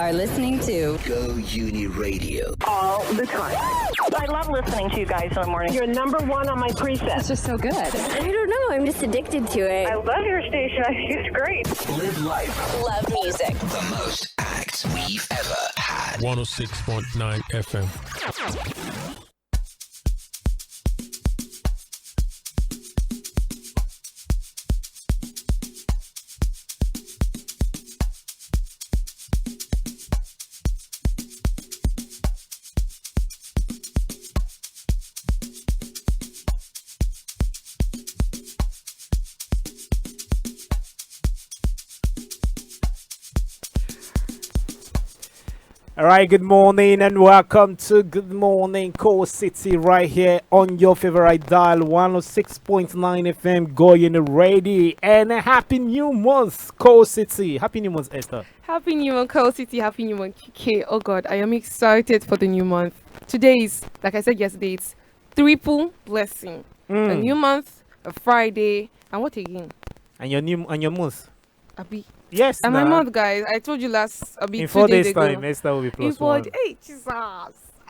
are listening to Go Uni Radio. All the time. I love listening to you guys in the morning. You're number one on my preset. It's just so good. I don't know. I'm just addicted to it. I love your station. I think it's great. Live life. Love music. The most acts we've ever had. 106.9 FM. All right, good morning and welcome to Good Morning Core City right here on your favorite dial 106.9 FM going ready. And a happy new month, Core City. Happy new month, Esther. Happy new month, Coal City. Happy new month, Chike. Oh God, I am excited for the new month. Today is, like I said yesterday, it's triple blessing. A new month, a Friday, and what again? And your month. Abi. Yes. And my month, guys. I told you last in 2 4 days days ago. time, Esther will be In plus 4 one. Hey, Jesus.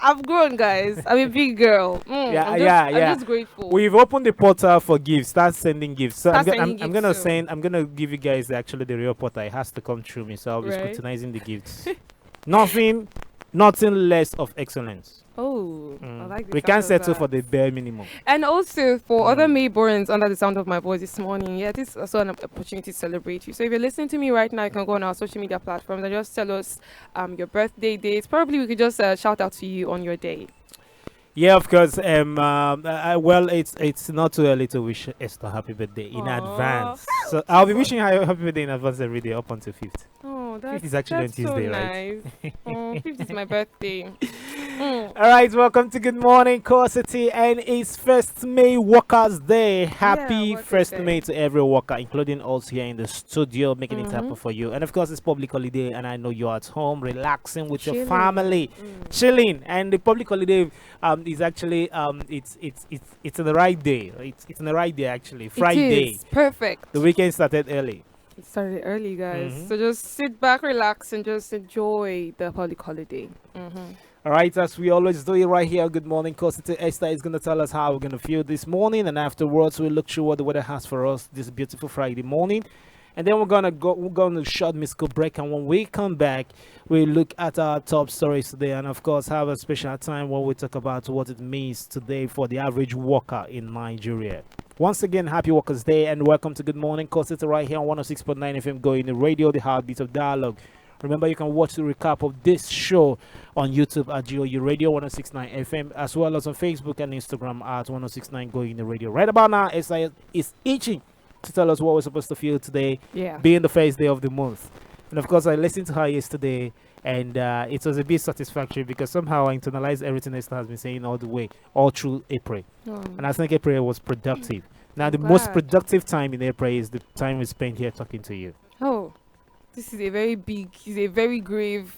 I've grown, guys. I'm a big girl. I'm just grateful. We've opened the portal for gifts. Start sending gifts. So Start I'm sending gonna gifts soon. I'm gonna give you guys actually the real portal. It has to come through me, so I'll be Right. scrutinizing the gifts. nothing less of excellence. Oh, I like this. We can't settle for the bare minimum. And also for other Mayborns under the sound of my voice this morning, yeah, this is also an opportunity to celebrate you. So if you're listening to me right now, you can go on our social media platforms and just tell us your birthday date. Probably we could just shout out to you on your day. Yeah, of course. Well, it's not too early to wish Esther happy birthday in advance. So I'll be wishing her happy birthday in advance every day up until 5th. Oh, that's, 5th is actually on that's Tuesday, so right? nice. Oh, 5th is my birthday. All right, welcome to Good Morning Core City, and it's 1st May Workers' Day. Happy Workers' 1st Day. May to every worker, including us here in the studio, making it happen for you. And of course, it's public holiday, and I know you're at home relaxing with your Chilling. family, chilling. And the public holiday is actually it's in the right day. It's in the right day actually. Friday. It is perfect. The weekend started early. It started early, guys. So just sit back, relax, and just enjoy the public holiday. All right, as we always do it right here. Good morning, Core City. Esther is going to tell us how we're going to feel this morning, and afterwards we'll look through what the weather has for us this beautiful Friday morning. And then we're gonna short musical break, and when we come back, we look at our top stories today, and of course have a special time when we talk about what it means today for the average worker in Nigeria. Once again, happy Workers' Day, and welcome to Good Morning Core City right here on 106.9 FM going the radio, the heartbeat of dialogue. Remember, you can watch the recap of this show on YouTube at GOU Radio 106.9 FM, as well as on Facebook and Instagram at 106.9 Going the Radio. Right about now, SI is itching to tell us what we're supposed to feel today, being the first day of the month. And of course, I listened to her yesterday, and it was a bit satisfactory because somehow I internalized everything Esther has been saying all through April. And I think April was productive. Now, the most productive time in April is the time we spent here talking to you. Oh, this is a very grave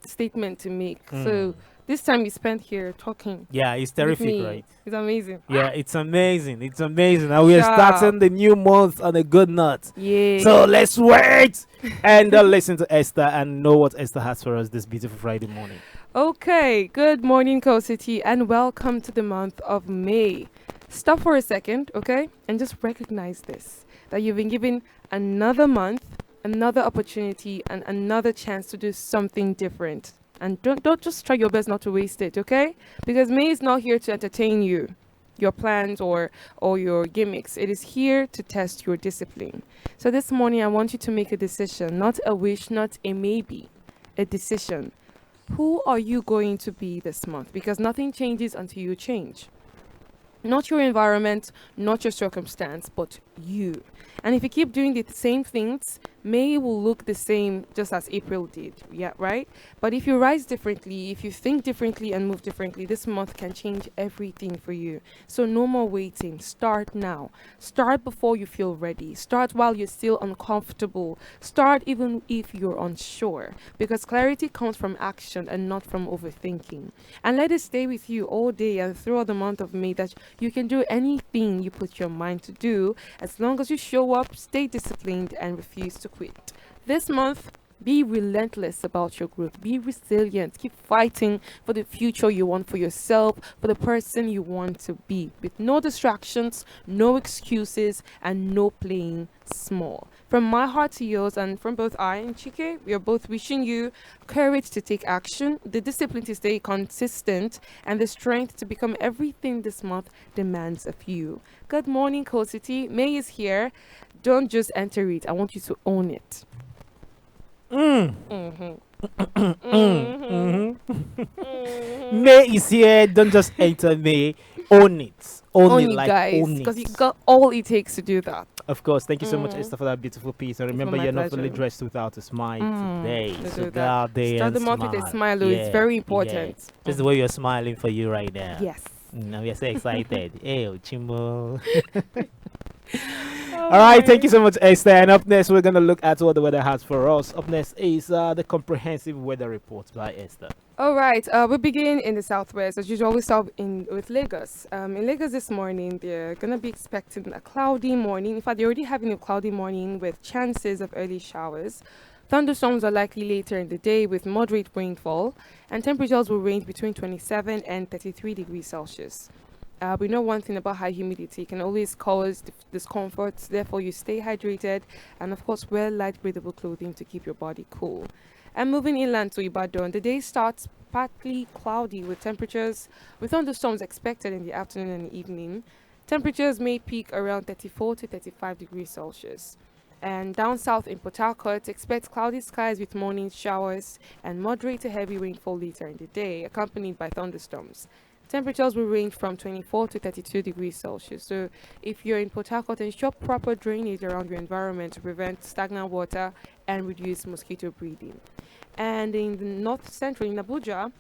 statement to make. So this time we spent here talking. Yeah, it's terrific, right? It's amazing. Yeah, it's amazing. It's amazing. And we're starting the new month on a good note. Yeah. So let's wait and listen to Esther and know what Esther has for us this beautiful Friday morning. Okay. Good morning, Coal City, and welcome to the month of May. Stop for a second, okay? And just recognize this, that you've been given another month, another opportunity, and another chance to do something different. And don't just try your best not to waste it, okay? Because May is not here to entertain you, your plans or your gimmicks. It is here to test your discipline. So this morning, I want you to make a decision, not a wish, not a maybe, a decision. Who are you going to be this month? Because nothing changes until you change. Not your environment, not your circumstance, but you. And if you keep doing the same things, May will look the same just as April did. Yeah, right? But if you rise differently, if you think differently and move differently, this month can change everything for you. So no more waiting. Start now. Start before you feel ready. Start while you're still uncomfortable. Start even if you're unsure. Because clarity comes from action and not from overthinking. And let it stay with you all day and throughout the month of May that you can do anything you put your mind to do as long as you show up, stay disciplined, and refuse to quit. This month, Be relentless about your growth. Be resilient. Keep fighting for the future you want for yourself, for the person you want to be, with no distractions, no excuses, and no playing small. From my heart to yours, and from both I and Chike, we are both wishing you courage to take action, the discipline to stay consistent, and the strength to become everything this month demands of you. Good morning, Cold City. May is here. Don't just enter it. I want you to own it. May is here. Don't just enter May. Own it. Own it, like guys, own because you it. got all it takes to do that. Of course. Thank you so much, Esther, for that beautiful piece. And remember, my you're not pleasure. fully dressed without a smile today. Let's So do go that. out there Start and the month with a smile, Lou. It's very important. This is the way you're smiling for you right now. Yes. Now we are so excited. Hey, Chimbo. All right, thank you so much, Esther. And up next, we're going to look at what the weather has for us. Up next is the comprehensive weather report by Esther. All right, we begin in the southwest. As usual, we start with Lagos. In Lagos this morning, they're going to be expecting a cloudy morning. In fact, they're already having a cloudy morning with chances of early showers. Thunderstorms are likely later in the day with moderate rainfall, and temperatures will range between 27 and 33 degrees Celsius. We know one thing about high humidity. It can always cause discomfort. Therefore, you stay hydrated and, of course, wear light breathable clothing to keep your body cool. And moving inland to Ibadan, the day starts partly cloudy with temperatures with thunderstorms expected in the afternoon and evening. Temperatures may peak around 34 to 35 degrees Celsius. And down south in Port Harcourt, expect cloudy skies with morning showers and moderate to heavy rainfall later in the day, accompanied by thunderstorms. Temperatures will range from 24 to 32 degrees Celsius. So if you're in Port Harcourt, ensure proper drainage around your environment to prevent stagnant water and reduce mosquito breeding. And in the north central, in Abuja,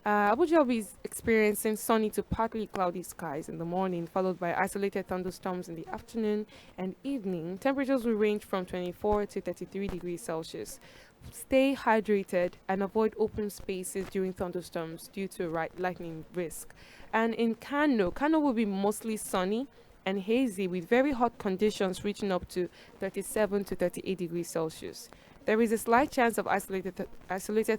Abuja will be experiencing sunny to partly cloudy skies in the morning, followed by isolated thunderstorms in the afternoon and evening. Temperatures will range from 24 to 33 degrees Celsius. Stay hydrated and avoid open spaces during thunderstorms due to lightning risk. And in Kano will be mostly sunny and hazy with very hot conditions reaching up to 37 to 38 degrees Celsius. There is a slight chance of isolated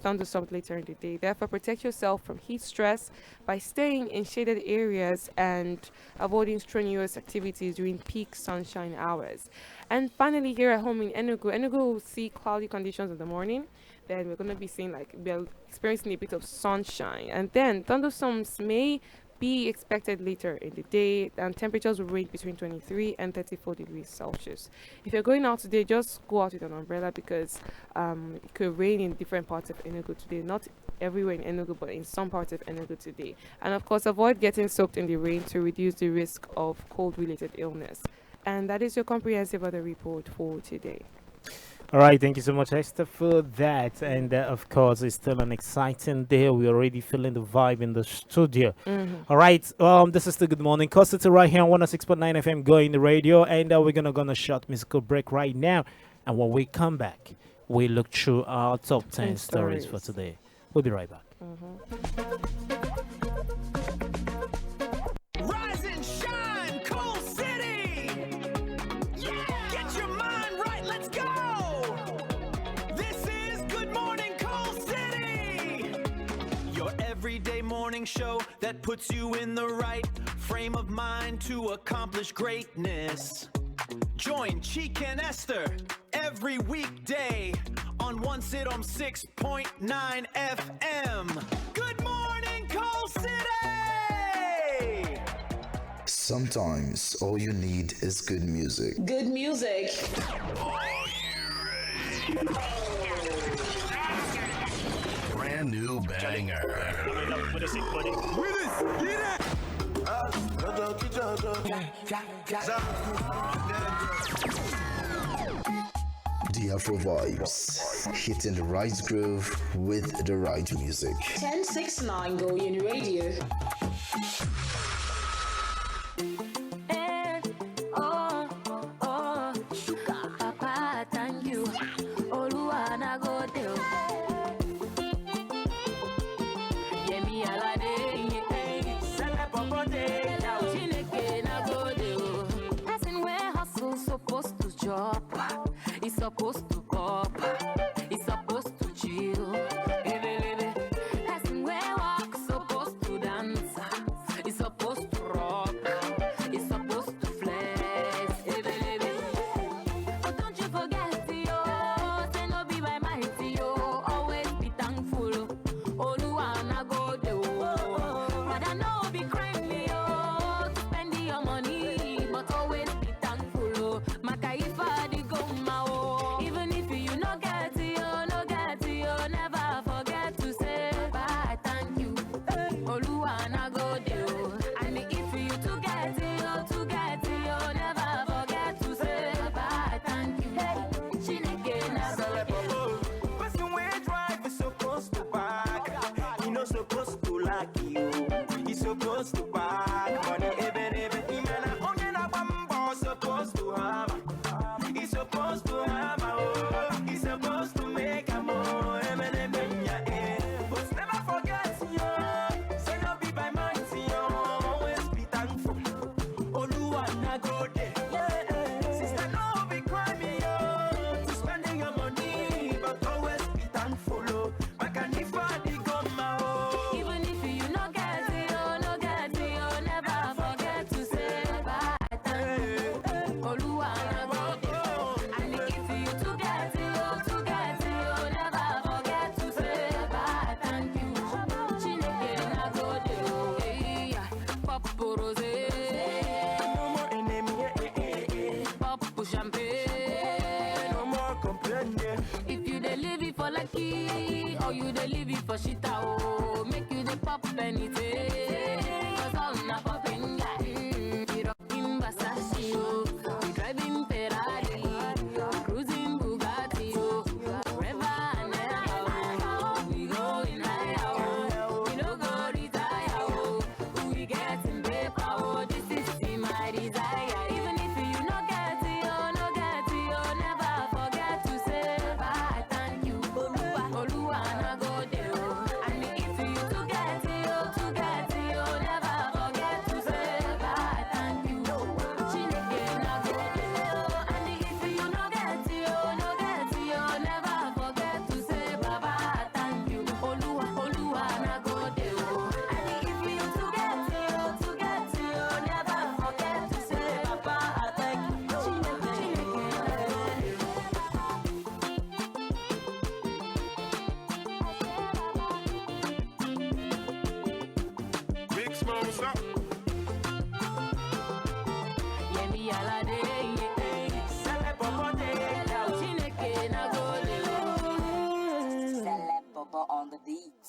thunderstorms later in the day. Therefore, protect yourself from heat stress by staying in shaded areas and avoiding strenuous activities during peak sunshine hours. And finally, here at home in Enugu will see cloudy conditions in the morning. Then we're going to be seeing we're experiencing a bit of sunshine. And then thunderstorms may be expected later in the day, and temperatures will range between 23 and 34 degrees Celsius. If you're going out today, just go out with an umbrella because it could rain in different parts of Enugu today. Not everywhere in Enugu, but in some parts of Enugu today. And of course, avoid getting soaked in the rain to reduce the risk of cold-related illness. And that is your comprehensive weather report for today. All right, thank you so much, Esther, for that. And of course, it's still an exciting day. We're already feeling the vibe in the studio. All right, this is the Good Morning Custody right here on 106.9 FM Going the Radio. And we're gonna short musical break right now. And when we come back, we look through our top 10 stories for today. We'll be right back. Rise and shine, Coal City! Yeah! Get your mind right, let's go! This is Good Morning Coal City! Your everyday morning show that puts you in the right frame of mind to accomplish greatness. Join Chike and Esther every weekday on 106.9 FM. Good morning, Coal City! Sometimes all you need is good music. Good music. Brand new banger. The Afro vibes, hitting the right groove with the right music. 1069 Going Radio. Papa, thank you. Oluwana go tell. Yemi alade, Chineke na go tell. Person where hustle supposed to job. It's supposed to cop. It's supposed to lucky you. He's supposed to buy money, even man, only na one boss supposed to have. He's supposed to have he's supposed to make a more, but never forget you. Say no be by mind, you always be thankful. Oluwa go there. Sister, no be crying, to spending your money, but always be thankful. Even if you no get it, never forget to say bye. Oluwa na go there. And if you to get it, never forget to say bye. Thank you. Chineke na go there. Yeah. Pop rose. No more enemy, Pop champagne. no more complaining. If you dey live it for lucky, or you dey live it for shita, oh, make you dey pop anything. Cause all na popping guy. You rocking Versace, oh, you driving Ferrari, cruising Bugatti, oh, forever and ever, oh, we going higher, oh, we no go retire, oh, we getting paper, oh, this is my desire. Even if you no get it, never forget to say bye. Thank you, Oluwa na go there, oh. And if you to get it, never forget to say bye. Thank you, Chineke na go there, oh. And if you no get it, never forget to say bye. Thank you, Oluwa na go there, oh. And if you to get it, never forget to say bye. Thank you, Chineke na go there. Big Smoke, what's up? Yemi alade, Celeb on the Chineke na go there. Celeb Bubba on the beat.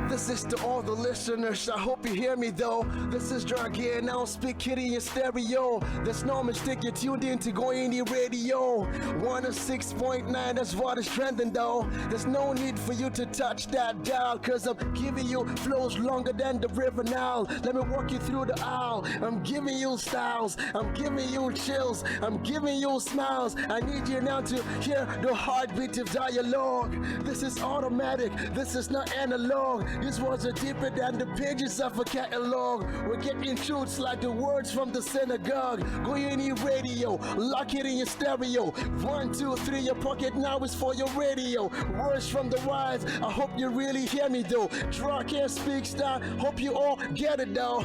This is to all the listeners, I hope you hear me though. This is Dragia and I'll speak kitty in stereo. There's no mistake, you're tuned in to Go Indie Radio 106.9, that's what is trending though. There's no need for you to touch that dial, cause I'm giving you flows longer than the river Nile. Let me walk you through the aisle. I'm giving you styles, I'm giving you chills, I'm giving you smiles. I need you now to hear the heartbeat of dialogue. This is automatic, this is not analog. These words are deeper than the pages of a catalog. We're getting truths like the words from the synagogue. Go any radio, lock it in your stereo. 1, 2, 3, your pocket now is for your radio. Words from the wise, I hope you really hear me though. Draw can't speak style, hope you all get it though.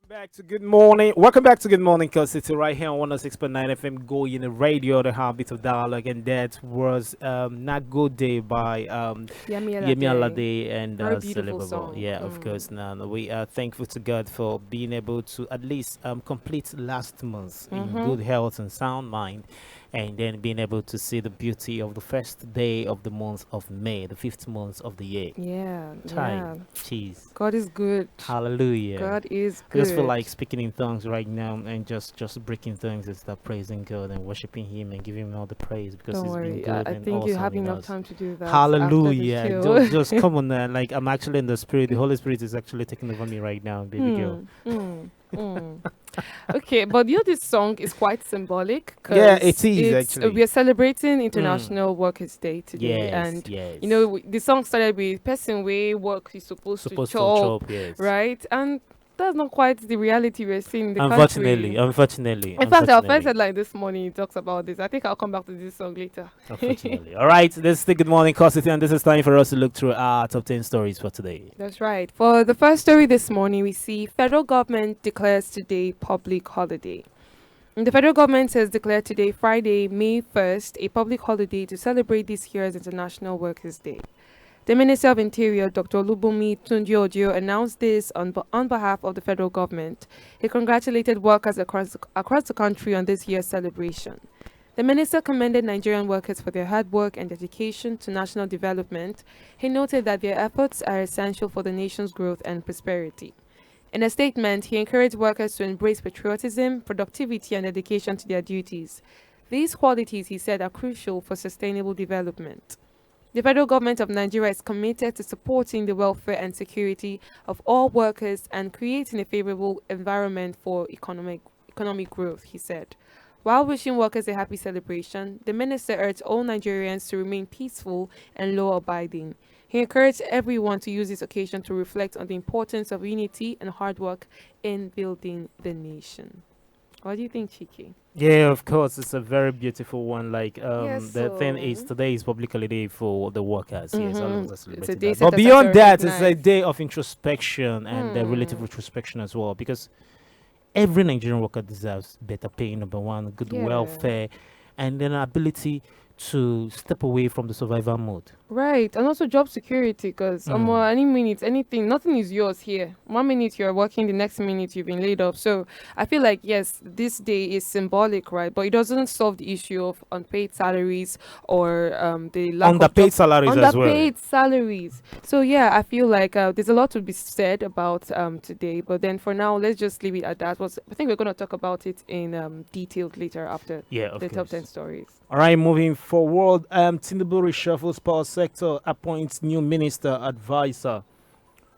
Back to good morning. Welcome back to Good Morning Coast City right here on 106.9 FM Go in the radio, the habit of dialogue, and that was Not Good Day by Yemi Alade and Very beautiful Celebable. song. Yeah, of course. Now we are thankful to God for being able to at least complete last month in good health and sound mind, and then being able to see the beauty of the first day of the month of May, the 5th month of the year. Yeah, Time. Jeez. God is good. Hallelujah. God is I just good. feel like speaking in tongues right now and just breaking tongues and start praising God and worshiping Him and giving Him all the praise because Don't He's been worry. good I and think you awesome have in enough us. time to do that. Hallelujah. After the show. Just come on there. Like I'm actually in the spirit. The Holy Spirit is actually taking over me right now, baby girl. Okay, but this song is quite symbolic. Yeah, it is it's, actually. We are celebrating International Workers' Day today, Yes, and yes. you know the song started with "Person way work is supposed to chop," yes. right? And that's not quite the reality we're seeing in the Unfortunately. country. In fact, our first headline this morning talks about this. I think I'll come back to this song later. Unfortunately. All right, this is the Good Morning Coast City, and this is time for us to look through our top 10 stories for today. That's right. For the first story this morning, we see federal government declares today public holiday. And the federal government has declared today, Friday, May 1st, a public holiday to celebrate this year's International Workers' Day. The Minister of Interior, Dr. Lubumi Tunji-Ojo, announced this on behalf of the federal government. He congratulated workers across the country on this year's celebration. The minister commended Nigerian workers for their hard work and dedication to national development. He noted that their efforts are essential for the nation's growth and prosperity. In a statement, he encouraged workers to embrace patriotism, productivity, and dedication to their duties. These qualities, he said, are crucial for sustainable development. The federal government of Nigeria is committed to supporting the welfare and security of all workers and creating a favorable environment for economic growth, he said. While wishing workers a happy celebration, the minister urged all Nigerians to remain peaceful and law-abiding. He encouraged everyone to use this occasion to reflect on the importance of unity and hard work in building the nation. What do you think, Chike? Yeah, of course, it's a very beautiful one. Like, Yes, the thing so- is, today is public holiday for the workers. Yes, all of us are It's a celebrating day that. set But aside beyond to that, it's a recognize. day of introspection and relative retrospection as well, because every Nigerian worker deserves better pay, number one, good Yeah. welfare, and then ability to step away from the survival mode. Right, and also job security, because any minute, anything, nothing is yours here. 1 minute you're working, the next minute you've been laid off. So I feel like, yes, this day is symbolic, right? But it doesn't solve the issue of unpaid salaries or the lack Underpaid of salaries as well. underpaid salaries. So yeah, I feel like there's a lot to be said about today. But then for now, let's just leave it at that. I think we're going to talk about it in detailed later after Yeah, of the top course. 10 stories. All right, moving forward, Tinubu reshuffles power sector, appoints new minister advisor.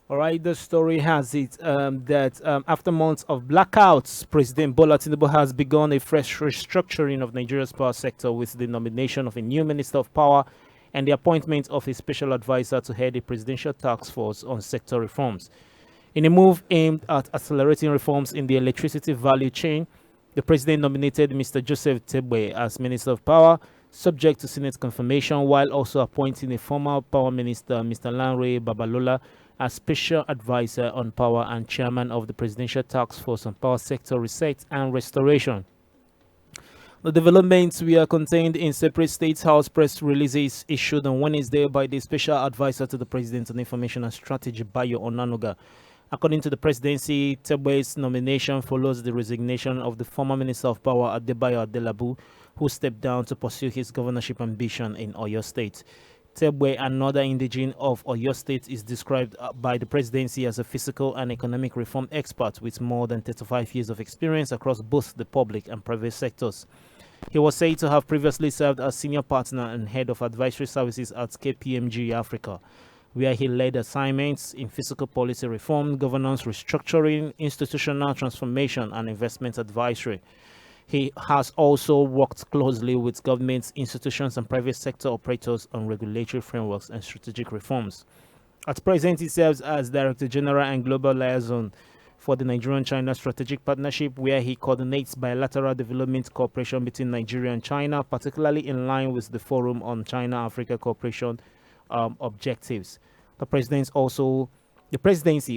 All right, the story has it that after months of blackouts, President Bola Tinubu has begun a fresh restructuring of Nigeria's power sector with the nomination of a new minister of power and the appointment of a special advisor to head a presidential task force on sector reforms. In a move aimed at accelerating reforms in the electricity value chain, the president nominated Mr. Joseph Tebwe as Minister of Power, subject to Senate confirmation, while also appointing a former Power Minister, Mr. Lanre Babalola, as Special Advisor on Power and Chairman of the Presidential Task Force on Power Sector Reset and Restoration. The developments were contained in separate State House press releases issued on Wednesday by the Special Advisor to the President on Information and Strategy, Bayo Onanuga. According to the presidency, Tebwe's nomination follows the resignation of the former Minister of Power, Adebayo Adelabu, who stepped down to pursue his governorship ambition in Oyo State. Tebwe, another indigene of Oyo State, is described by the presidency as a physical and economic reform expert with more than 35 years of experience across both the public and private sectors. He was said to have previously served as senior partner and head of advisory services at KPMG Africa, where he led assignments in fiscal policy reform, governance restructuring, institutional transformation, and investment advisory. He has also worked closely with governments, institutions, and private sector operators on regulatory frameworks and strategic reforms. At present, he serves as Director General and Global Liaison for the Nigerian-China Strategic Partnership, where he coordinates bilateral development cooperation between Nigeria and China, particularly in line with the Forum on China-Africa Cooperation objectives. The presidency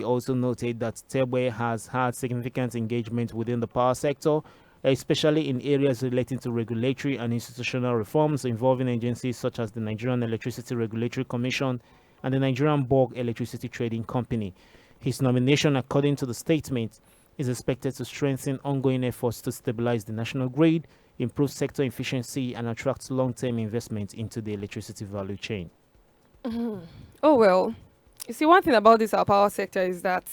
also noted that Tebwe has had significant engagement within the power sector, especially in areas relating to regulatory and institutional reforms involving agencies such as the Nigerian Electricity Regulatory Commission and the Nigerian Bulk Electricity Trading Company. His nomination, according to the statement, is expected to strengthen ongoing efforts to stabilize the national grid, improve sector efficiency, and attract long-term investment into the electricity value chain. Oh, well, you see, one thing about our power sector is that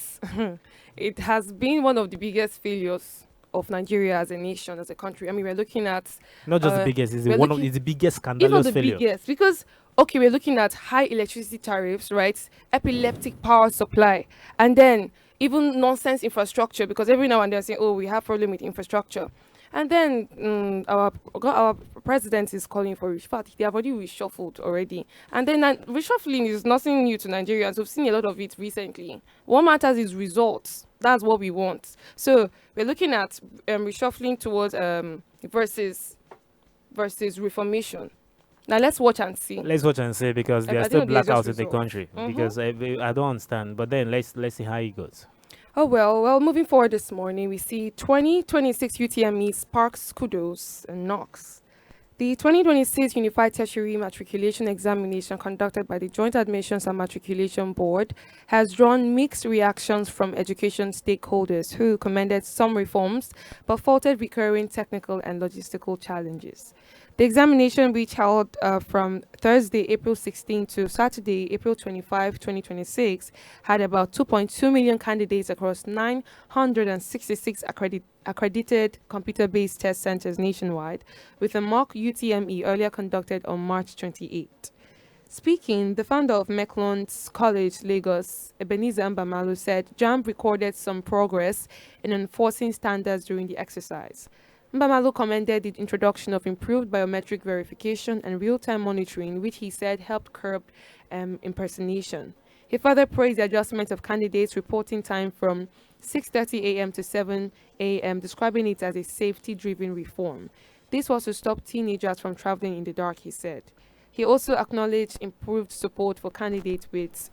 it has been one of the biggest failures of Nigeria as a nation, as a country. I mean, we're looking at... Not just the biggest, it's the biggest It's scandalous not the failure. biggest, because, okay, we're looking at high electricity tariffs, right? Epileptic power supply, and then even nonsense infrastructure, because every now and then saying, oh, we have problem with infrastructure. And then our president is calling for, in fact, they have already reshuffled already. And then reshuffling is nothing new to Nigerians. We've seen a lot of it recently. What matters is results. That's what we want. So we're looking at reshuffling towards versus reformation. Now let's watch and see. Let's watch and see, because there I are still think there's just blackouts in the results. country. Because I don't understand. But then let's see how it goes. Oh, well, moving forward this morning, we see 2026 UTME sparks kudos and knocks. The 2026 Unified Tertiary Matriculation Examination conducted by the Joint Admissions and Matriculation Board has drawn mixed reactions from education stakeholders who commended some reforms but faulted recurring technical and logistical challenges. The examination, which held from Thursday, April 16 to Saturday, April 25, 2026, had about 2.2 million candidates across 966 accredited computer-based test centers nationwide, with a mock UTME earlier conducted on March 28. Speaking, the founder of Mecklen's College, Lagos, Ebenezer Mbamalu, said JAMB recorded some progress in enforcing standards during the exercise. Mbamalu commended the introduction of improved biometric verification and real-time monitoring, which he said helped curb impersonation. He further praised the adjustment of candidates' reporting time from 6:30 a.m. to 7 a.m., describing it as a safety-driven reform. This was to stop teenagers from traveling in the dark, he said. He also acknowledged improved support for candidates with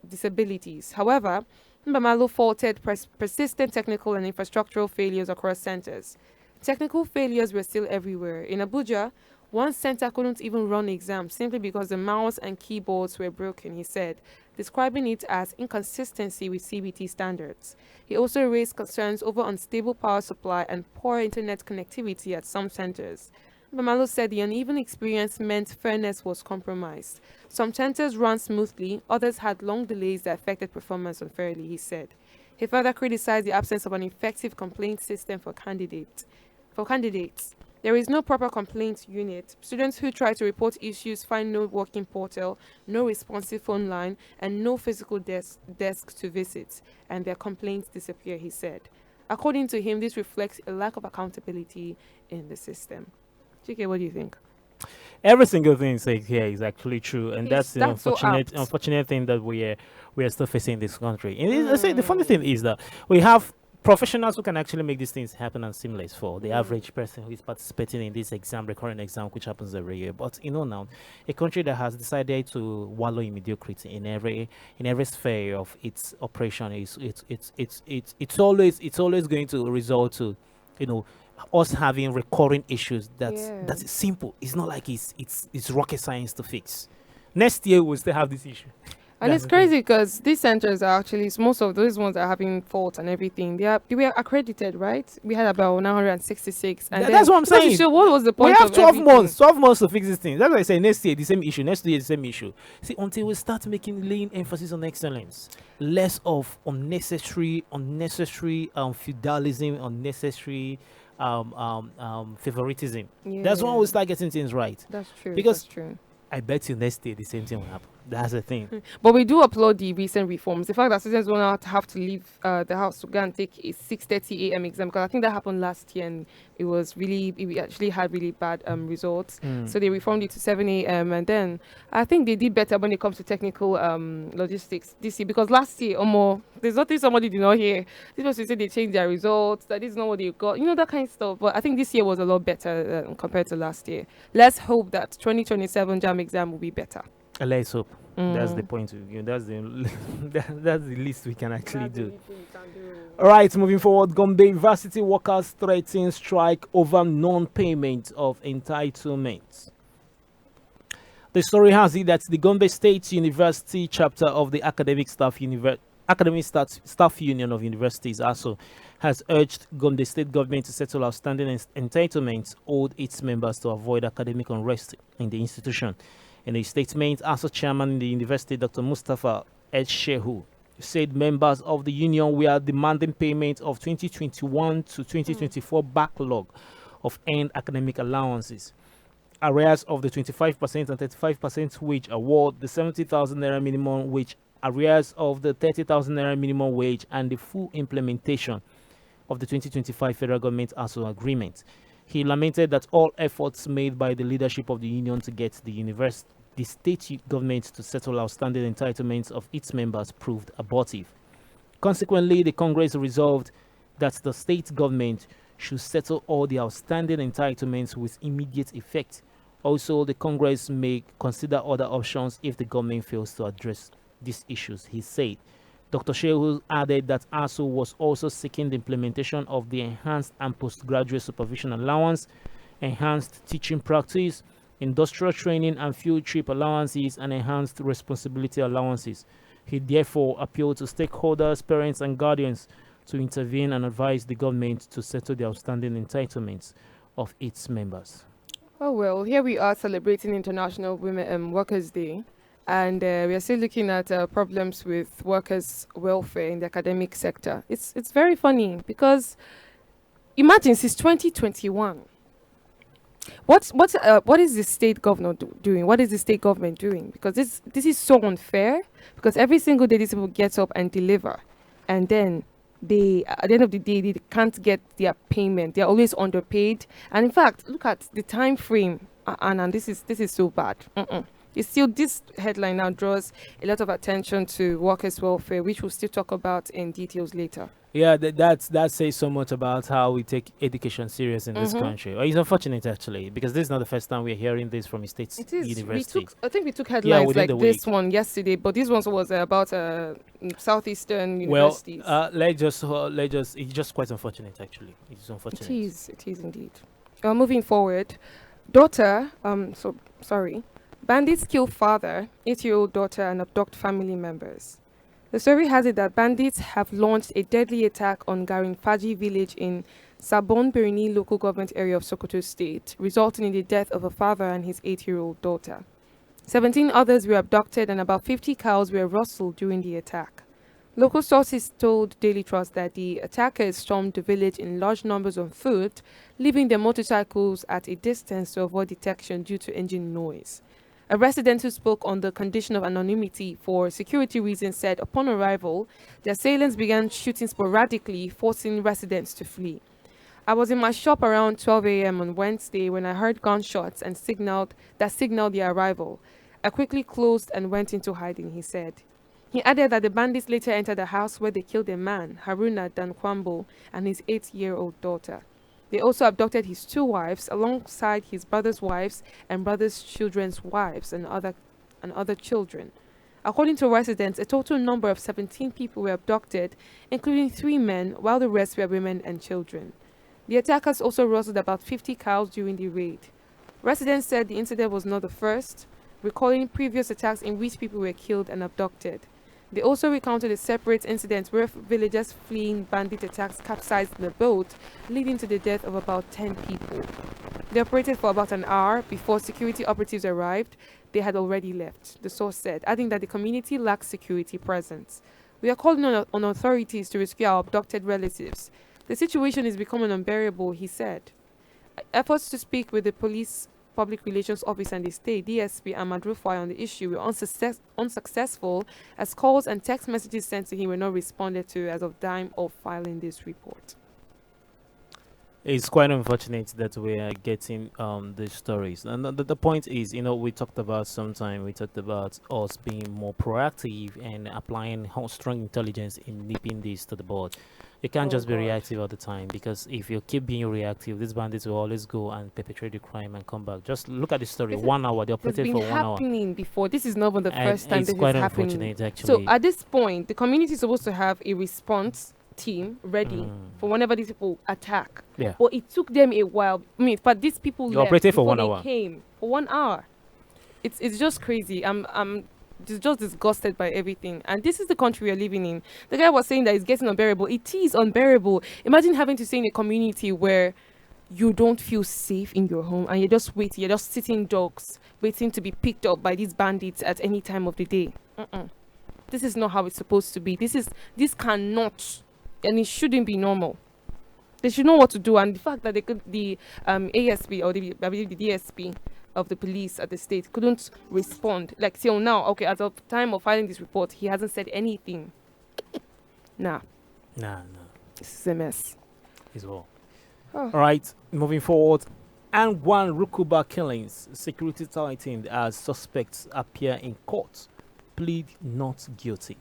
disabilities. However, Mbamalu faulted persistent technical and infrastructural failures across centers. Technical failures were still everywhere. In Abuja, one center couldn't even run exams simply because the mouse and keyboards were broken, he said, describing it as inconsistency with CBT standards. He also raised concerns over unstable power supply and poor internet connectivity at some centers. Mbamalu said the uneven experience meant fairness was compromised. Some centers ran smoothly, others had long delays that affected performance unfairly, he said. He further criticized the absence of an effective complaint system for candidates. There is no proper complaint unit. Students who try to report issues find no working portal, no responsive phone line, and no physical desk to visit, and their complaints disappear, he said. According to him, this reflects a lack of accountability in the system. Chike, what do you think? Every single thing said here is actually true, and that's the so unfortunate thing that we are still facing in this country. And I say the funny thing is that we have professionals who can actually make these things happen and seamless for the average person who is participating in this recurrent exam, which happens every year. But now, a country that has decided to wallow in mediocrity in every sphere of its operation it's always going to result to us having recurring issues that's simple. It's not like it's rocket science to fix. Next year we'll still have this issue. And it's crazy because these centers are actually, most of those ones that are having faults and everything, they were accredited, right? We had about 966. And that's what I'm saying. So what was the point? We have 12 months to fix this thing. That's why I say next year the same issue, next year the same issue. See, until we start laying emphasis on excellence, less of unnecessary feudalism, unnecessary favoritism. Yeah. That's when we start getting things right. That's true. Because that's true. I bet you next year the same thing will happen. That's the thing. But we do applaud the recent reforms. The fact that students will not have to leave the house to go and take a 6:30 a.m. exam, because I think that happened last year and we actually had really bad results. So they reformed it to 7 a.m. and then I think they did better when it comes to technical logistics this year, because last year, there's nothing somebody did not hear. This person said they changed their results, that this is not what they got, that kind of stuff. But I think this year was a lot better compared to last year. Let's hope that 2027 JAM exam will be better. Let's hope. That's the point of view. That's the least we can actually do. All right, moving forward, Gombe University workers threaten strike over non-payment of entitlements. The story has it that the Gombe State University chapter of the Academic Staff Union of Universities also has urged Gombe State government to settle outstanding entitlements owed its members to avoid academic unrest in the institution. In a statement, ASO chairman in the university, Dr. Mustafa Shehu, said members of the union were demanding payment of 2021 to 2024 backlog of earned academic allowances, arrears of the 25% and 35% wage award, the 70,000 naira minimum wage, arrears of the 30,000 naira minimum wage, and the full implementation of the 2025 federal government ASO agreement. He lamented that all efforts made by the leadership of the union to get the state government to settle outstanding entitlements of its members proved abortive. Consequently, the Congress resolved that the state government should settle all the outstanding entitlements with immediate effect. Also, the Congress may consider other options if the government fails to address these issues, he said. Dr. Shehu added that ASO was also seeking the implementation of the enhanced and postgraduate supervision allowance enhanced teaching practice, industrial training and field trip allowances, and enhanced responsibility allowances. He therefore appealed to stakeholders, parents, and guardians to intervene and advise the government to settle the outstanding entitlements of its members. Oh well, here we are celebrating International Women Workers' Day, and we are still looking at problems with workers' welfare in the academic sector. It's very funny because imagine since 2021, what is the state governor doing? What is the state government doing? Because this is so unfair. Because every single day these people get up and deliver, and then they at the end of the day they can't get their payment. They are always underpaid. And in fact, look at the time frame, and this is so bad. It's still, this headline now draws a lot of attention to workers' welfare, which we'll still talk about in details later. Yeah, that says so much about how we take education serious in this country. It's unfortunate actually, because this is not the first time we're hearing this from a state university. I think we took headlines like this week. one yesterday, but this one was about southeastern universities. Well, it's just quite unfortunate actually. It's unfortunate. It is indeed. Moving forward, bandits kill father, 8-year-old daughter, and abduct family members. The story has it that bandits have launched a deadly attack on Garinfaji village in Sabon Birni local government area of Sokoto State, resulting in the death of a father and his 8-year-old daughter. 17 others were abducted and about 50 cows were rustled during the attack. Local sources told Daily Trust that the attackers stormed the village in large numbers on foot, leaving their motorcycles at a distance to avoid detection due to engine noise. A resident who spoke on the condition of anonymity for security reasons said upon arrival, the assailants began shooting sporadically, forcing residents to flee. I was in my shop around 12 a.m. on Wednesday when I heard gunshots and signaled their arrival. I quickly closed and went into hiding, he said. He added that the bandits later entered a house where they killed a man, Haruna Dankwambo, and his 8-year-old daughter. They also abducted his 2 wives alongside his brother's wives and brother's children's wives and other children. According to residents, a total number of 17 people were abducted, including 3 men, while the rest were women and children. The attackers also rustled about 50 cows during the raid. Residents said the incident was not the first, recalling previous attacks in which people were killed and abducted. They also recounted a separate incident where villagers fleeing bandit attacks capsized in a boat, leading to the death of about 10 people. They operated for about an hour before security operatives arrived. They had already left, the source said, adding that the community lacks security presence. We are calling on authorities to rescue our abducted relatives. The situation is becoming unbearable, he said. Efforts to speak with the police Public Relations Office and the State DSP Ahmad Rufai on the issue were unsuccessful, as calls and text messages sent to him were not responded to as of time of filing this report. It's quite unfortunate that we are getting these stories, and the point is, we talked about us being more proactive and applying strong intelligence in nipping this to the bud. You can't just be reactive all the time, because if you keep being reactive, these bandits will always go and perpetrate the crime and come back. Just look at the story. 1 hour, they operated for 1 hour. It's been happening before. This is not the first time this is happening. It's quite unfortunate, actually. So at this point, the community is supposed to have a response team ready for whenever these people attack. Yeah. But it took them a while. But these people left operated for before 1 hour. They came for 1 hour. It's just crazy. I'm just disgusted by everything. And this is the country we are living in. The guy was saying that it's getting unbearable. It is unbearable. Imagine having to stay in a community where you don't feel safe in your home and you're just waiting. You're just sitting dogs, waiting to be picked up by these bandits at any time of the day. This is not how it's supposed to be. This cannot, and it shouldn't be normal. They should know what to do. And the fact that the ASP or the DSP of the police at the state couldn't respond, like till now, okay, as of time of filing this report, he hasn't said anything. Nah. This is a mess. As well. All right, moving forward. And one Rukuba killings, security tightened as suspects appear in court, plead not guilty.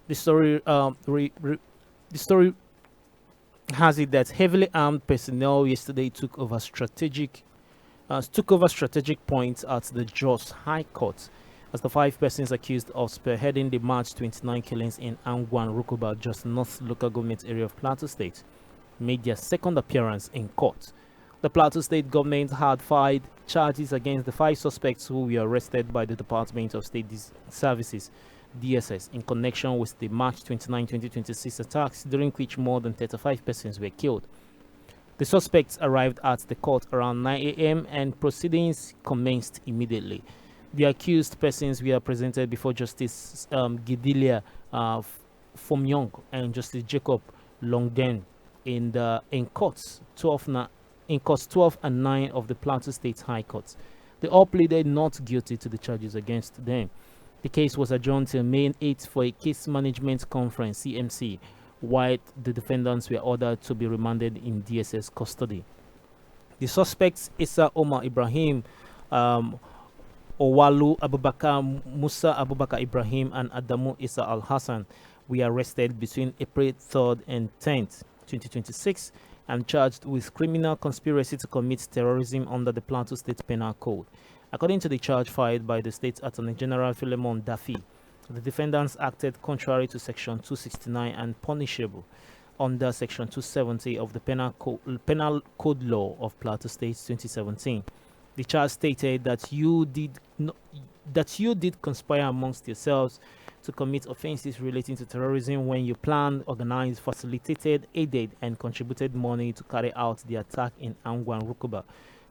The story has it that heavily armed personnel yesterday took over strategic points at the Jos High Court as the 5 persons accused of spearheading the March 29 killings in Angwan Rukuba, Jos North local government area of Plateau State, made their second appearance in court. The Plateau State government had filed charges against the 5 suspects who were arrested by the Department of State Services (DSS) in connection with the March 29, 2026 attacks, during which more than 35 persons were killed. The suspects arrived at the court around 9 a.m. and proceedings commenced immediately. The accused persons were presented before Justice Gidelia Fomyong and Justice Jacob Longden in courts 12 and 9 of the Plateau State High Court. They all pleaded not guilty to the charges against them. The case was adjourned till May 8 for a case management conference (CMC), while the defendants were ordered to be remanded in DSS custody. The suspects Issa Omar Ibrahim, Owalu Abubakar, Musa Abubakar Ibrahim, and Adamu Issa Al Hassan were arrested between April 3rd and 10th, 2026, and charged with criminal conspiracy to commit terrorism under the Plateau State Penal Code. According to the charge filed by the State Attorney General Philemon Daffy, the defendants acted contrary to Section 269 and punishable under Section 270 of the Penal Code Law of Plateau State 2017. The charge stated that you did conspire amongst yourselves to commit offenses relating to terrorism when you planned, organized, facilitated, aided, and contributed money to carry out the attack in Angwan Rukuba,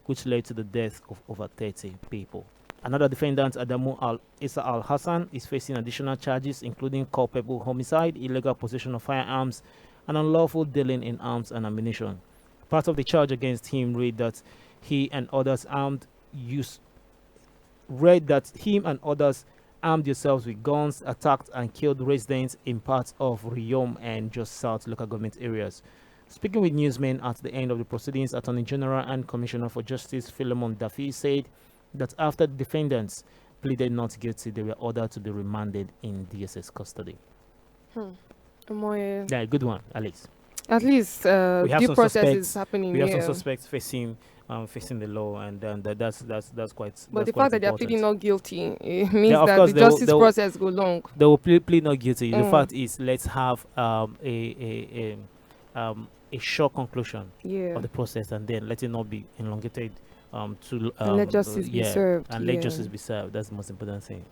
which led to the death of over 30 people. Another defendant, Adamu Issa Al Hassan, is facing additional charges, including culpable homicide, illegal possession of firearms, and unlawful dealing in arms and ammunition. Part of the charge against him read that him and others armed yourselves with guns, attacked and killed residents in parts of Riyom and Just South local government areas. Speaking with newsmen at the end of the proceedings, Attorney General and Commissioner for Justice Philemon Daffy said that after the defendants pleaded not guilty, they were ordered to be remanded in DSS custody. Yeah, good one, Alex. At least due process is happening. We have some suspects facing the law, and that's quite. But that's the quite fact that they are important. pleading not guilty, it means Yeah, of that course, the justice process go long. They will plead not guilty. The fact is, let's have a short conclusion of the process, and then let it not be elongated. And let justice be served. And let justice be served. That's the most important thing.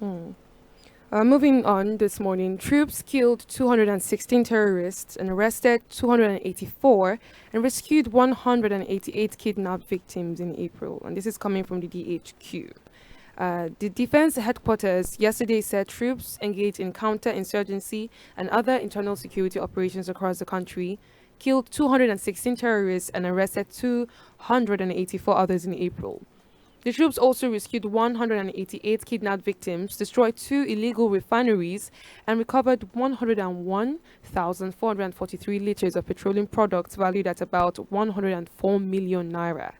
Moving on this morning, troops killed 216 terrorists and arrested 284 and rescued 188 kidnapped victims in April. And this is coming from the DHQ. The defense headquarters yesterday said troops engaged in counter-insurgency and other internal security operations across the country, killed 216 terrorists and arrested 284 others in April. The troops also rescued 188 kidnapped victims, destroyed 2 illegal refineries, and recovered 101,443 liters of petroleum products valued at about 104 million naira.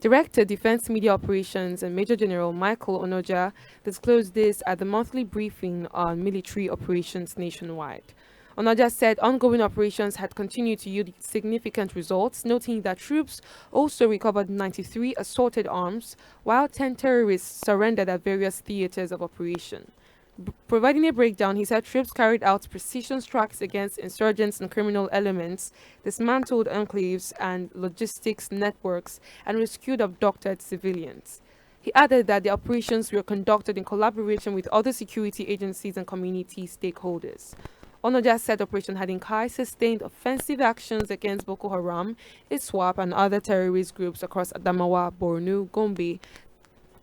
Director Defense Media Operations and Major General Michael Onoja disclosed this at the monthly briefing on military operations nationwide. Onoja said ongoing operations had continued to yield significant results, noting that troops also recovered 93 assaulted arms, while 10 terrorists surrendered at various theaters of operation. Providing a breakdown, he said troops carried out precision strikes against insurgents and criminal elements, dismantled enclaves and logistics networks, and rescued abducted civilians. He added that the operations were conducted in collaboration with other security agencies and community stakeholders. Onoja said Operation Hiding Kai sustained offensive actions against Boko Haram, ISWAP, and other terrorist groups across Adamawa, Borno, Gombe,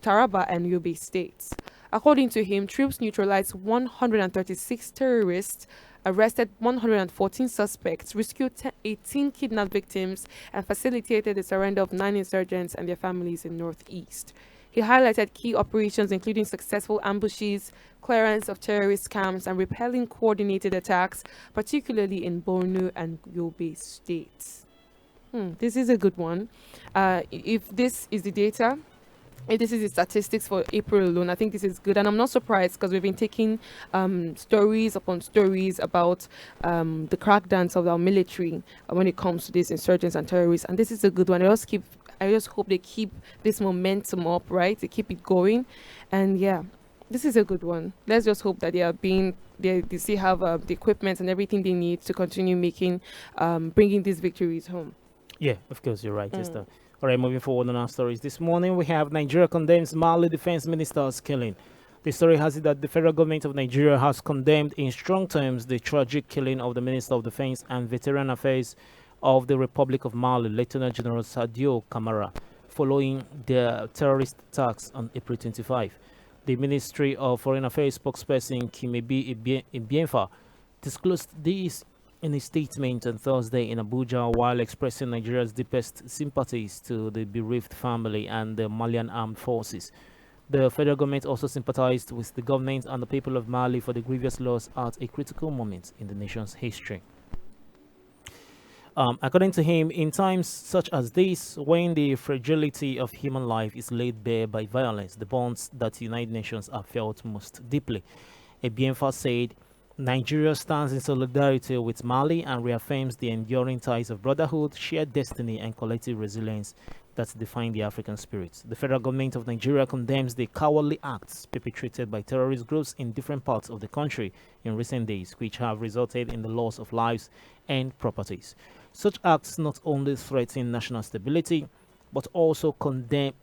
Taraba, and Yobe states. According to him, troops neutralized 136 terrorists, arrested 114 suspects, rescued 18 kidnapped victims, and facilitated the surrender of 9 insurgents and their families in Northeast. He highlighted key operations including successful ambushes, clearance of terrorist camps, and repelling coordinated attacks, particularly in Borno and Yobe states. This is a good one. If this is the data, if this is the statistics for April alone, I think this is good. And I'm not surprised because we've been taking stories upon stories about the crackdowns of our military when it comes to these insurgents and terrorists. And this is a good one. I just hope they keep this momentum up, right? They keep it going. And yeah, this is a good one. Let's just hope that they still have the equipment and everything they need to continue bringing these victories home. Yeah, of course, you're right, Esther. All right, moving forward on our stories. This morning, we have Nigeria condemns Mali defense minister's killing. The story has it that the federal government of Nigeria has condemned in strong terms the tragic killing of the Minister of Defense and Veteran Affairs of the Republic of Mali, Lieutenant General Sadio Kamara, following the terrorist attacks on April 25. The Ministry of Foreign Affairs spokesperson Kimebi Ibienfa disclosed this in a statement on Thursday in Abuja while expressing Nigeria's deepest sympathies to the bereaved family and the Malian armed forces. The federal government also sympathized with the government and the people of Mali for the grievous loss at a critical moment in the nation's history. According to him, in times such as this, when the fragility of human life is laid bare by violence, the bonds that unite nations are felt most deeply. Ebienfa said, Nigeria stands in solidarity with Mali and reaffirms the enduring ties of brotherhood, shared destiny, and collective resilience that define the African spirit. The federal government of Nigeria condemns the cowardly acts perpetrated by terrorist groups in different parts of the country in recent days, which have resulted in the loss of lives and properties. Such acts not only threaten national stability, but also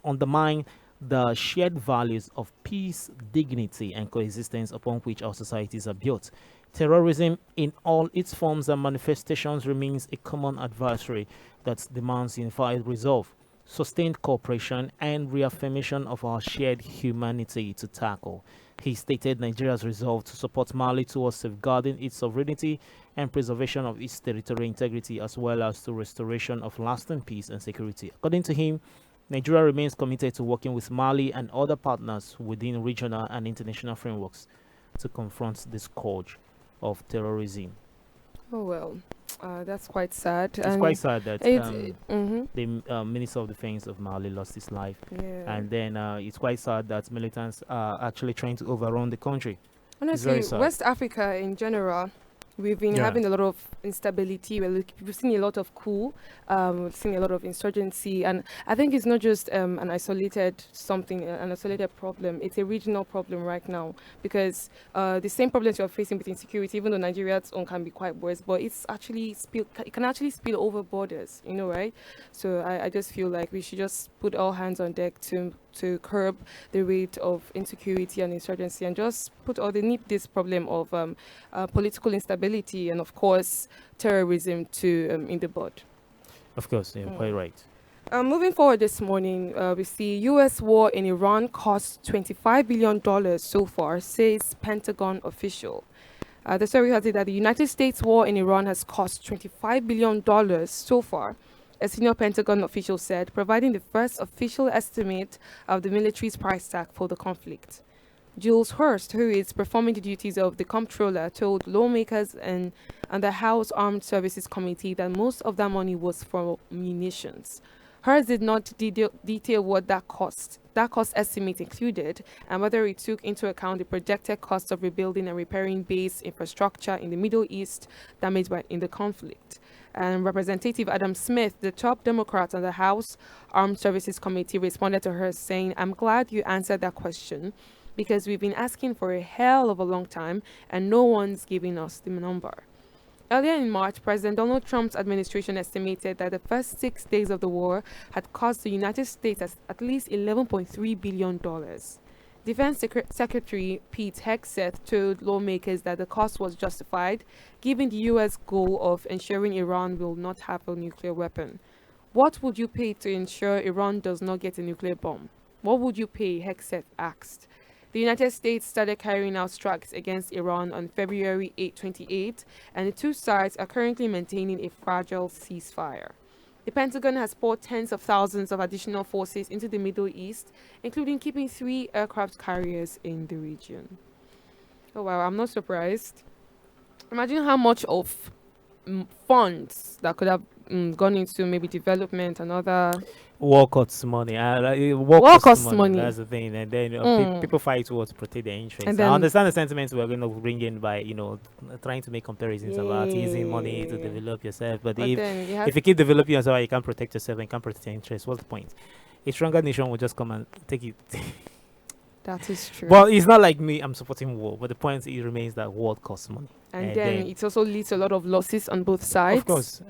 undermine the shared values of peace, dignity, and coexistence upon which our societies are built. Terrorism in all its forms and manifestations remains a common adversary that demands unified resolve, sustained cooperation, and reaffirmation of our shared humanity to tackle. He stated Nigeria's resolve to support Mali towards safeguarding its sovereignty and preservation of its territorial integrity, as well as to restoration of lasting peace and security. According to him, Nigeria remains committed to working with Mali and other partners within regional and international frameworks to confront this scourge of terrorism. Oh, well, that's quite sad. It's quite sad that the Minister of Defense of Mali lost his life. Yeah. And then it's quite sad that militants are actually trying to overrun the country. Honestly, West Africa in general, we've been having a lot of instability. We've seen a lot of coup. We've seen a lot of insurgency, and I think it's not just an isolated problem. It's a regional problem right now because the same problems you're facing with insecurity, even though Nigeria's own can be quite worse, but it can actually spill over borders. Right? So I just feel like we should just put all hands on deck to curb the rate of insecurity and insurgency, and just nip this problem of political instability and, of course, terrorism in the bud. Of course, yeah, quite right. Moving forward this morning, we see U.S. war in Iran cost $25 billion so far, says Pentagon official. The story has it that the United States war in Iran has cost $25 billion so far, a senior Pentagon official said, providing the first official estimate of the military's price tag for the conflict. Jules Hurst, who is performing the duties of the comptroller, told lawmakers and the House Armed Services Committee that most of that money was for munitions. Hurst did not detail what that cost estimate included and whether it took into account the projected cost of rebuilding and repairing base infrastructure in the Middle East damaged in the conflict. And Representative Adam Smith, the top Democrat on the House Armed Services Committee, responded to her saying, "I'm glad you answered that question because we've been asking for a hell of a long time and no one's giving us the number." Earlier in March, President Donald Trump's administration estimated that the first 6 days of the war had cost the United States at least $11.3 billion. Defense Secretary Pete Hegseth told lawmakers that the cost was justified, given the U.S. goal of ensuring Iran will not have a nuclear weapon. What would you pay to ensure Iran does not get a nuclear bomb? What would you pay? Hegseth asked. The United States started carrying out strikes against Iran on February 28, and the two sides are currently maintaining a fragile ceasefire. The Pentagon has poured tens of thousands of additional forces into the Middle East, including keeping 3 aircraft carriers in the region. Oh wow, I'm not surprised. Imagine how much of funds that could have gone into maybe development and other war costs money. War costs money. That's the thing. And then people fight to protect their interests. I understand the sentiments we're going to bring in by trying to make comparisons about using money to develop yourself. But if you keep developing yourself, you can't protect yourself and can't protect your interests. What's the point? A stronger nation will just come and take it. That is true. Well, it's not like me. I'm supporting war, but the point it remains that war costs money. And then it also leads to a lot of losses on both sides. Of course.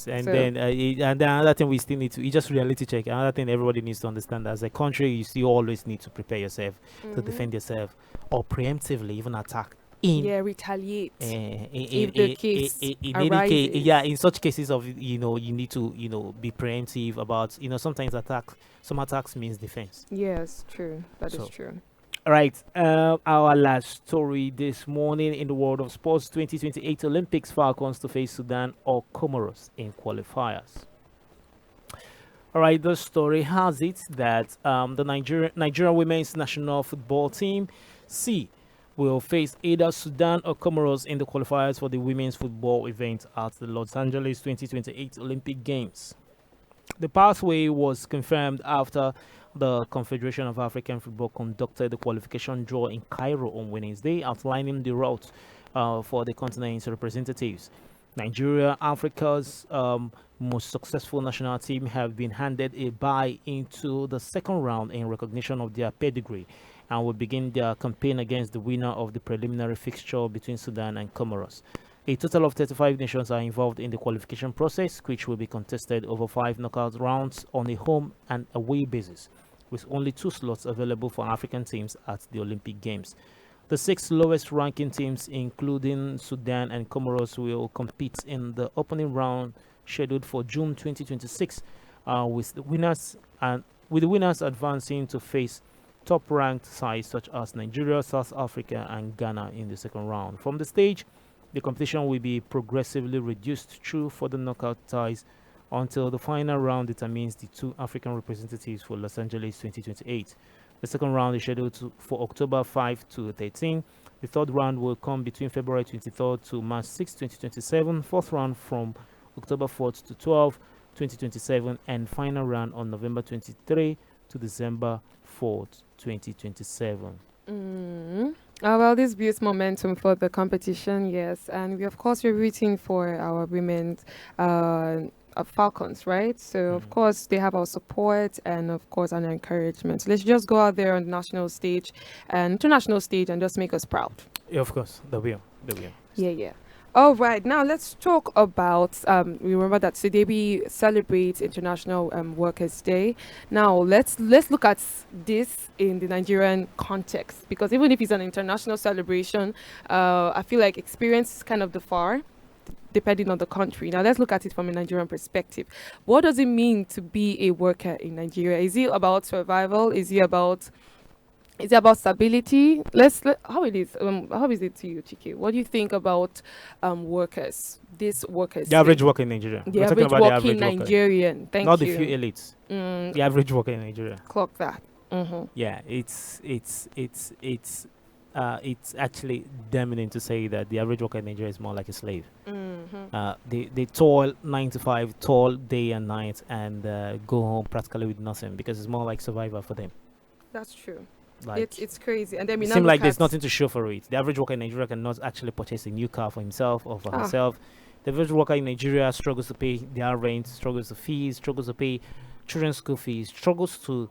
And So- then another thing we still need to, you just reality check. Another thing everybody needs to understand, as a country, you still always need to prepare yourself to defend yourself, or preemptively even attack. Retaliate if the case in arises. any case, in such cases of you need to be preemptive about sometimes some attacks means defense. Yes, true. That is So- true. Right. Our last story this morning in the world of sports: 2028 Olympics, Falcons to face Sudan or Comoros in qualifiers. All right. The story has it that the Nigerian women's national football team, will face either Sudan or Comoros in the qualifiers for the women's football event at the Los Angeles 2028 Olympic Games. The pathway was confirmed after the Confederation of African Football conducted the qualification draw in Cairo on Wednesday, outlining the route for the continent's representatives. Nigeria, Africa's most successful national team, have been handed a bye into the second round in recognition of their pedigree, and will begin their campaign against the winner of the preliminary fixture between Sudan and Comoros. A total of 35 nations are involved in the qualification process, which will be contested over 5 knockout rounds on a home and away basis, with only 2 slots available for African teams at the Olympic Games. The 6 lowest ranking teams, including Sudan and Comoros, will compete in the opening round scheduled for June 2026, with the winners advancing to face top-ranked sides such as Nigeria, South Africa, and Ghana in the second round. From the stage, the competition will be progressively reduced through further knockout ties until the final round determines the 2 African representatives for Los Angeles 2028. The second round is scheduled for October 5 to 13. The third round will come between February 23rd to March 6, 2027. Fourth round from October 4th to 12, 2027. And final round on November 23 to December 4th, 2027. Well, this builds momentum for the competition, yes, and we're rooting for our women's Falcons, right? So of course they have our support and of course our encouragement. So let's just go out there on the national stage and international stage and just make us proud. Yeah, of course, they will. Yeah. All right, now let's talk about, remember that today we celebrate International Workers' Day. Now let's look at this in the Nigerian context, because even if it's an international celebration, I feel like experience is kind of differ depending on the country. Now let's look at it from a Nigerian perspective. What does it mean to be a worker in Nigeria? Is it about survival? Is it about stability? How is it to you, Chike? What do you think about workers? These workers. The average worker in Nigeria. The We're talking average about the working average worker. Nigerian. Thank Not you. the few elites. The average worker in Nigeria. Clock that. Yeah, it's actually damning to say that the average worker in Nigeria is more like a slave. They toil 9 to 5, toil day and night, and go home practically with nothing, because it's more like survival for them. That's true. Like, It's crazy. And then we it now seems look like there's at- nothing to show for it. The average worker in Nigeria cannot actually purchase a new car for himself or for herself. The average worker in Nigeria struggles to pay their rent, struggles to fees, struggles to pay children's school fees, struggles to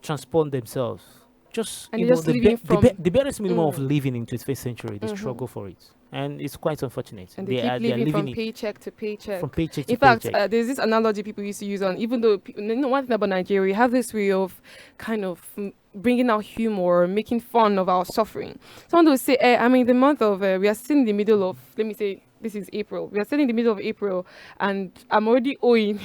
transport themselves. And they're just living from- the barest minimum of living in 21st century. They struggle for it, and it's quite unfortunate. And they keep living from paycheck to paycheck. From paycheck to In fact, paycheck. there's this analogy people used to use on, even though, one thing about Nigeria, we have this way of kind of bringing out humor, making fun of our suffering. Someone will say, the month of, we are still in the middle of, let me say, this is April. We are still in the middle of April, and I'm already owing.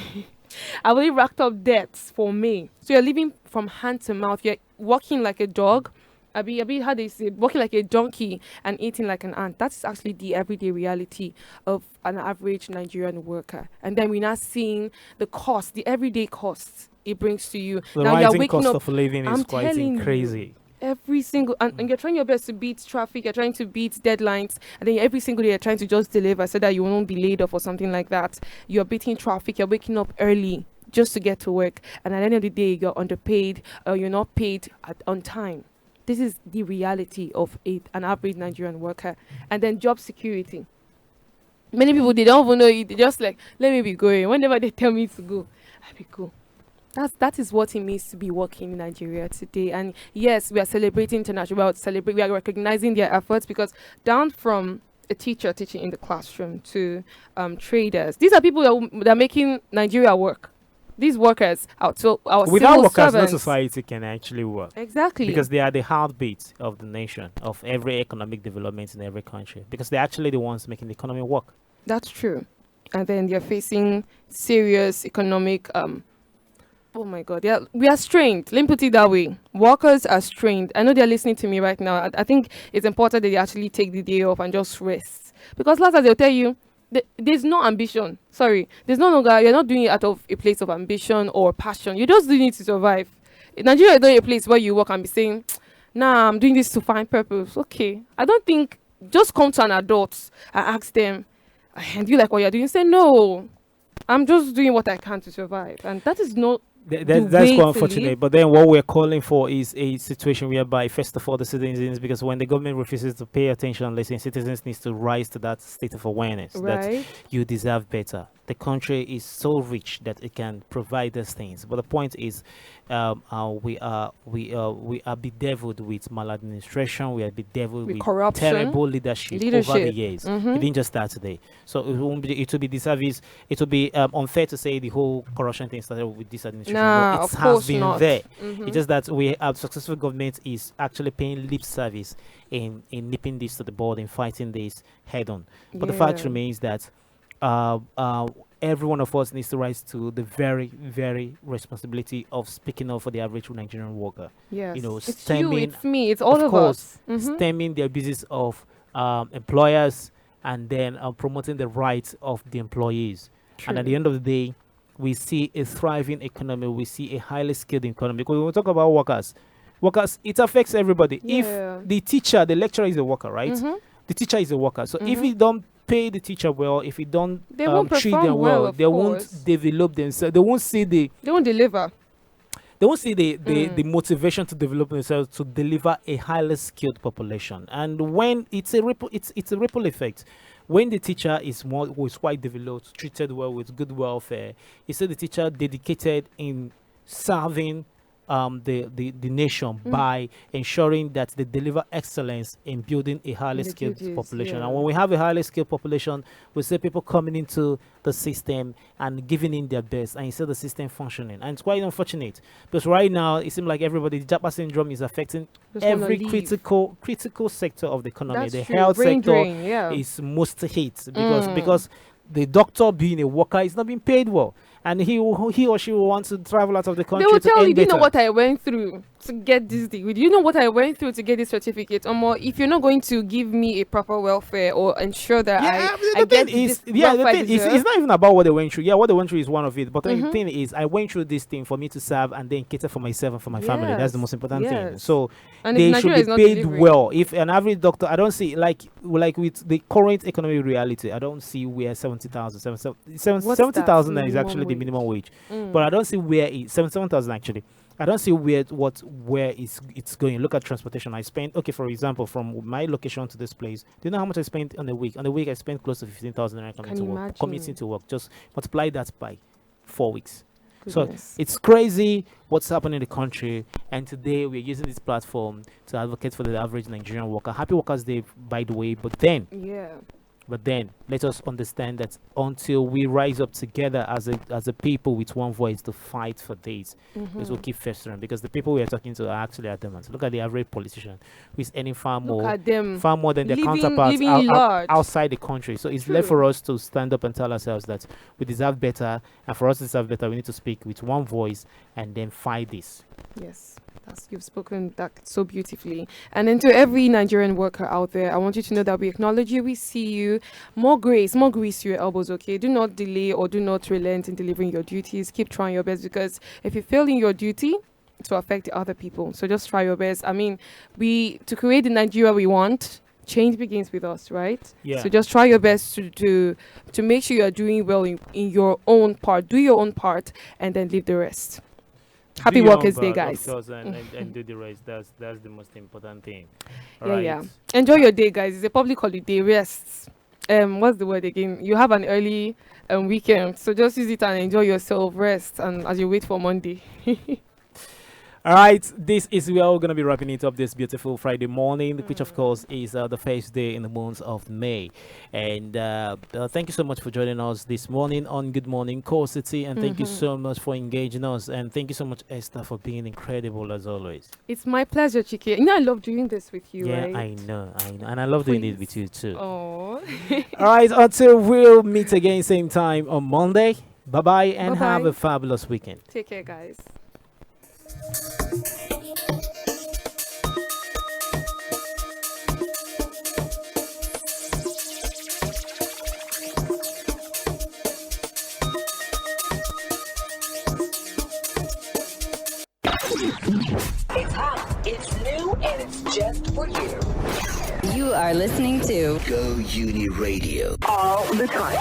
I've already racked up debts for May. So you're living from hand to mouth. You're walking like a dog. How they say, walking like a donkey and eating like an ant. That's actually the everyday reality of an average Nigerian worker. And then we're not seeing the cost, the everyday costs it brings to you. The now you're rising waking cost up, of living is I'm quite telling you, crazy. every single and you're trying your best to beat traffic, you're trying to beat deadlines, and then every single day you're trying to just deliver so that you won't be laid off or something like that. You're beating traffic, you're waking up early just to get to work, and at the end of the day you're underpaid or you're not paid on time. This is the reality of an average Nigerian worker. And then job security. Many people, they don't even know it. They just like, let me be going. Whenever they tell me to go, I be go. That is what it means to be working in Nigeria today. And yes, we are celebrating international. We are recognizing their efforts, because down from a teacher teaching in the classroom to traders, these are people that are making Nigeria work. These workers, our without civil workers, no servants. society can actually work. Exactly. Because they are the heartbeat of the nation, of every economic development in every country. Because they're actually the ones making the economy work. That's true. And then they're facing serious economic oh my God, yeah, we are strained. Let me put it that way. Workers are strained. I know they're listening to me right now. I think it's important that they actually take the day off and just rest. Because last time they'll tell you, there's no ambition. Sorry, there's no longer, you're not doing it out of a place of ambition or passion. You're just doing it to survive. In Nigeria is not a place where you work and be saying, nah, I'm doing this to find purpose. Okay. I don't think, just come to an adult and ask them, and you like what you're doing? Say, no, I'm just doing what I can to survive. And that is not that's quite unfortunate. But then what we're calling for is a situation whereby, first of all, the citizens, because when the government refuses to pay attention and listen, citizens needs to rise to that state of awareness that you deserve better. The country is so rich that it can provide those things. But the point is, we are bedeviled with maladministration. We are bedeviled with corruption, terrible leadership over the years. It didn't just start today. So it won't be. It will be disservice. It will be unfair to say the whole corruption thing started with this administration. No, it has been there. It's just that we have successful government is actually paying lip service in nipping this to the board, in fighting this head on. But the fact remains that every one of us needs to rise to the very, very responsibility of speaking up for the average Nigerian worker. Yes, you know, it's stemming, you, it's me, it's all of us. Stemming the abuses of employers, and then promoting the rights of the employees. And at the end of the day, we see a thriving economy. We see a highly skilled economy. Because when we talk about workers, it affects everybody. If the teacher, the lecturer is a worker, right? The teacher is a worker. So if we don't pay the teacher well, if we don't treat them well, they won't develop themselves. They won't see they won't deliver. They won't see the motivation to develop themselves to deliver a highly skilled population. And when it's a ripple effect. When the teacher is quite developed, treated well with good welfare, you see the teacher dedicated in serving the nation by ensuring that they deliver excellence in building a highly skilled population. And when we have a highly skilled population, we see people coming into the system and giving in their best, and you see the system functioning. And it's quite unfortunate because right now it seems like everybody, the Japa syndrome is affecting every critical sector of the economy. The health sector is most hit because the doctor being a worker is not being paid well. And he or she will want to travel out of the country. They will tell you, do you know what I went through to get this degree? Do you know what I went through to get this certificate? Or more, if you're not going to give me a proper welfare or ensure that I get this it's not even about what they went through. Yeah, what they went through is one of it. But the thing is, I went through this thing for me to serve and then cater for myself and for my family. That's the most important thing. So and they should be paid well. If an average doctor, I don't see like with the current economic reality, I don't see where 70,000 is actually the minimum wage. But I don't see where 77,000 actually. I don't see where it's going. Look at transportation. I spent, for example, from my location to this place. Do you know how much I spent on the week? On the week, I spent close to 15,000 commuting to work. Just multiply that by 4 weeks. Goodness. So it's crazy what's happening in the country. And today we're using this platform to advocate for the average Nigerian worker. Happy Workers' Day, by the way. But then let us understand that until we rise up together as a people with one voice to fight for this, this will keep festering, because the people we are talking to are actually adamant. Look at the average politician who is earning far more than their counterparts outside the country. So it's left for us to stand up and tell ourselves that we deserve better, and for us to deserve better, we need to speak with one voice and then fight this. Yes. You've spoken that so beautifully. And then to every Nigerian worker out there, I want you to know that we acknowledge you, we see you. More grease to your elbows, okay? Do not delay or do not relent in delivering your duties. Keep trying your best, because if you fail in your duty, it will affect the other people. So just try your best. I mean, to create the Nigeria we want, change begins with us, right? Yeah. So just try your best to make sure you are doing well in your own part. Do your own part and then leave the rest. Happy Workers' Day, guys. Of course, and do the rest. That's the most important thing. Yeah. Enjoy your day, guys. It's a public holiday. Rest. what's the word again? You have an early weekend, so just use it and enjoy yourself, rest, and as you wait for Monday. All right, this is where we're going to be wrapping it up this beautiful Friday morning, which of course is the first day in the month of May. And thank you so much for joining us this morning on Good Morning Core City, and thank you so much for engaging us, and thank you so much, Esther, for being incredible as always. It's my pleasure, Chike. You know I love doing this with you, Yeah, right? I know, and I love doing it with you too. Oh. All right, until we'll meet again same time on Monday. Bye-bye, and have a fabulous weekend. Take care, guys. It's hot, it's new, and it's just for you. You are listening to Go Uni Radio. All the time.